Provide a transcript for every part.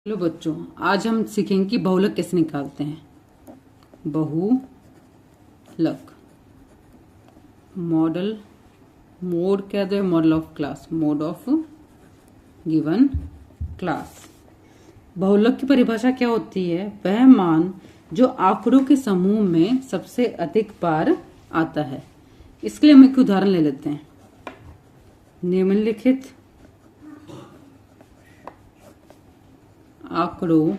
Hello बच्चों, आज हम सीखेंगे कि बहुलक कैसे निकालते हैं। बहुलक मॉडल मोड क्या दे, model of class, mode of given class. बहुलक की परिभाषा क्या होती है? वह मान जो आंकड़ों के समूह में सबसे अधिक बार आता है। इसके लिए हम एक उदाहरण ले लेते हैं। निम्नलिखित आंकड़ों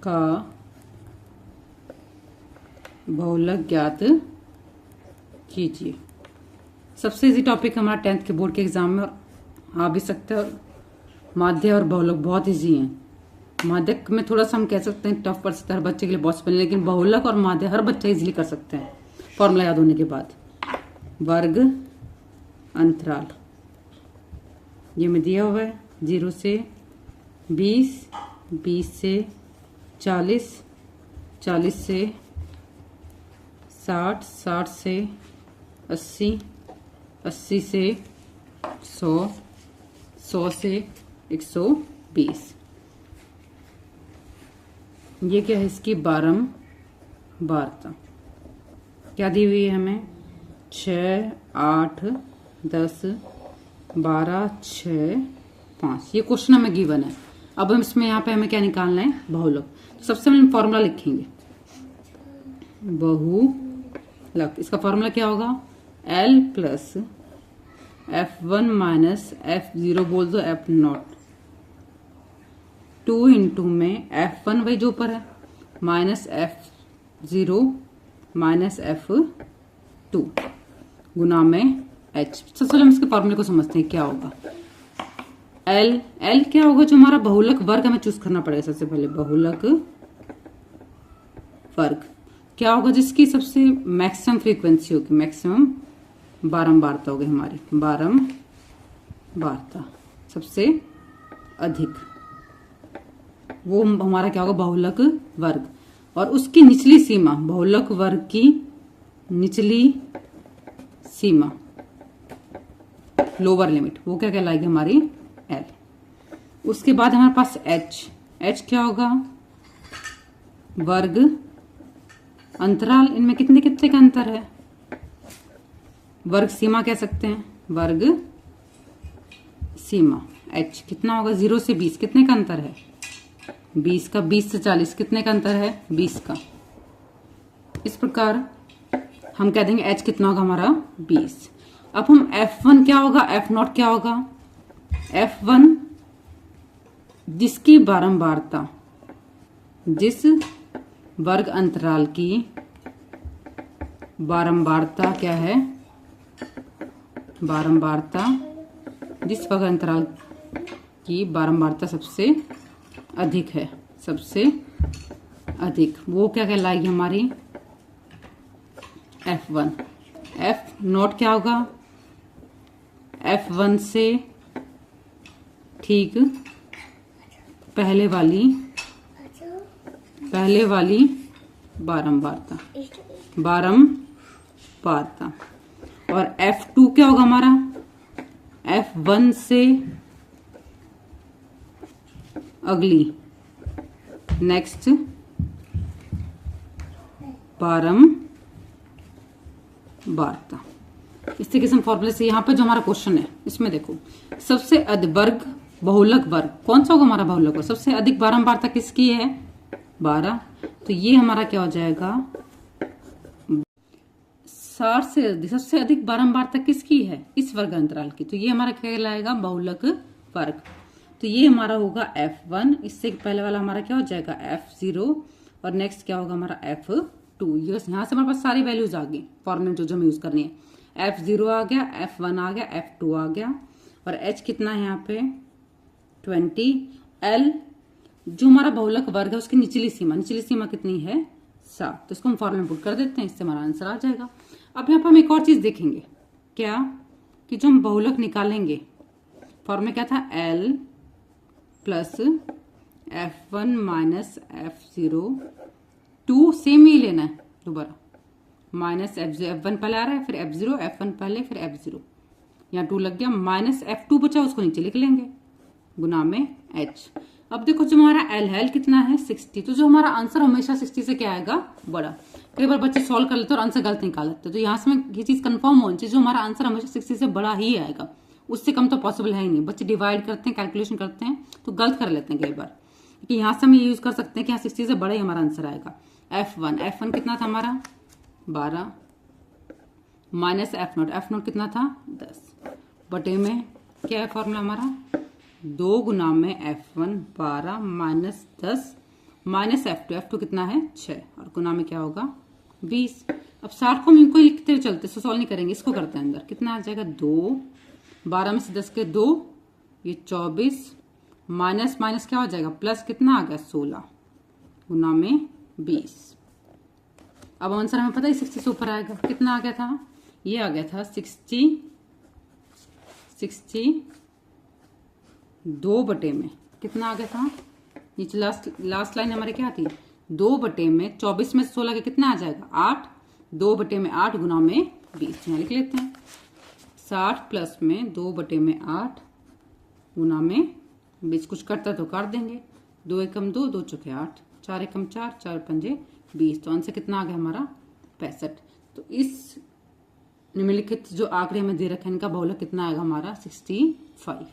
का बहुलक ज्ञात कीजिए। सबसे इजी टॉपिक हमारा 10th के बोर्ड के एग्जाम में आ भी सकता है। और माध्य और बहुलक बहुत इजी हैं। माध्य में थोड़ा सा हम कह सकते हैं टफ पड़ सकता है हर बच्चे के लिए, पॉसिबल, लेकिन बहुलक और माध्य हर बच्चा इजीली कर सकते हैं फॉर्मूला याद होने के बाद। वर्ग अंतराल ये में दिया हुआ है 0 से 20, 20 से 40, 40 से 60, 60 से 80, 80 से 100, 100 से 120। ये क्या है? इसकी बारंबारता क्या दी हुई है हमें? 6, 8, 10, 12, 6, 5। ये क्वेश्चन हमें गिवन है। अब हम इसमें यहाँ पे हमें क्या निकालना है? बहुलक। तो सबसे पहले हम फॉर्मूला लिखेंगे बहुलक। इसका फॉर्मूला क्या होगा? L plus F1 minus F0 बोल दो F0, 2 इंटू में F1 वही जो ऊपर है माइनस F0 माइनस F2 गुना में H। सबसे पहले हम इसके फॉर्मूले को समझते हैं क्या होगा। L क्या होगा? जो हमारा बहुलक वर्ग हमें चूज करना पड़ेगा। सबसे पहले बहुलक वर्ग क्या होगा? जिसकी सबसे मैक्सिमम फ्रीक्वेंसी होगी, मैक्सिमम बारंबारता होगी हमारी, बारंबारता सबसे अधिक, वो हमारा क्या होगा? बहुलक वर्ग। और उसकी निचली सीमा, बहुलक वर्ग की निचली सीमा, लोअर लिमिट, वो क्या कहलाएगी? हमारी L। उसके बाद हमारे पास H क्या होगा? वर्ग अंतराल। इनमें कितने कितने का अंतर है? वर्ग सीमा कह सकते हैं, वर्ग सीमा। H कितना होगा? 0 से 20 कितने का अंतर है? 20 का। 20 से 40 कितने का अंतर है? 20 का। इस प्रकार हम कह देंगे H कितना होगा हमारा? 20। अब हम F1 क्या होगा, F0 क्या होगा? F1 जिसकी बारंबारता, जिस वर्ग अंतराल की बारंबारता क्या है? बारंबारता, जिस वर्ग अंतराल की बारंबारता सबसे अधिक है, सबसे अधिक, वो क्या कहलाएगी? हमारी F1। F0 क्या होगा? F1 से ठीक पहले वाली बारंबारता। और F2 क्या होगा हमारा? F1 से अगली, नेक्स्ट बारंबारता। इस तरीके से फॉर्मूले से यहाँ पे जो हमारा क्वेश्चन है इसमें देखो, सबसे अधिक वर्ग, बहुलक वर्ग कौन सा होगा हमारा? बहुलक वर्ग। सबसे अधिक बारंबारता किसकी है? 12। तो ये हमारा क्या हो जाएगा? 60 से अधिक, सबसे अधिक बारंबारता किसकी है? इस वर्ग अंतराल की। तो ये हमारा क्या कहलाएगा? बहुलक वर्ग। तो ये हमारा होगा F1। इससे पहले वाला हमारा क्या हो जाएगा? F0। और नेक्स्ट क्या होगा हमारा? F2। यहाँ से हमारे पास सारी वैल्यूज आ गई फॉर्मूले जो हमें यूज करनी है। F0 आ गया, F1 आ गया, F2 आ गया। और H कितना है यहाँ पे? 20। L जो हमारा बहुलक वर्ग है उसकी निचली सीमा कितनी है? 7। तो इसको हम फॉर्मूले में पुट कर देते हैं, इससे हमारा आंसर आ जाएगा। अब यहाँ पर हम एक और चीज देखेंगे क्या, कि जो हम बहुलक निकालेंगे, फॉर्मूला क्या था? L plus F1 minus F0, 2 same ही लेना है दोबारा, माइनस F1 पहले आ रहा है, फिर F0, F1 पहले, फिर F0। यहाँ 2 लग गया, माइनस F2 बचा उसको नीचे लिख लेंगे गुना में H। अब देखो जो हमारा L कितना है 60, तो जो हमारा आंसर हमेशा 60 से क्या आएगा बड़ा। कई बार बच्चे सॉल्व कर लेते हैं और आंसर गलत निकाल लेते हैं, तो यहाँ से ये चीज कंफर्म होनी चाहिए जो हमारा आंसर हमेशा 60 से बड़ा ही आएगा, उससे कम तो पॉसिबल है ही नहीं। बच्चे डिवाइड करते हैं, कैलकुलेशन करते हैं तो गलत कर लेते हैं कई बार, कि यहाँ से हम ये यूज कर सकते हैं कि यहाँ 60 से बड़ा ही हमारा आंसर आएगा। F1 कितना था हमारा 12 माइनस F0 कितना था 10 बटे में क्या है फॉर्मूला हमारा 2 गुना में F1 12 माइनस 10 माइनस F2 कितना है 6 और गुना में क्या होगा 20। अब 60 को हम इनको लिखते हुए चलते, सॉल्व नहीं करेंगे, इसको करते हैं अंदर, कितना आ जाएगा 2 12 में से 10 के 2 ये 24 माइनस माइनस क्या हो जाएगा प्लस कितना आ गया 16 गुना में 20। अब आंसर हमें पता है 60 से ऊपर आएगा, कितना आ गया था ये आ गया था 60 2 बटे में कितना आ गया था नीचे लास्ट लाइन हमारी क्या थी 2 बटे में 24 में 16 के कितना आ जाएगा 8 2 बटे में 8 गुना में 20 यहाँ लिख लेते हैं 60 प्लस में 2 बटे में 8 गुना में 20। कुछ करता तो कर देंगे 2 एकम 2 2 चौके 8 4 एकम 4 4 पंजे 20, तो आंसर कितना आ गया हमारा 65। तो इस निम्नलिखित जो आंकड़े हमें दे रखे हैं इनका बहुलक कितना आएगा हमारा 65।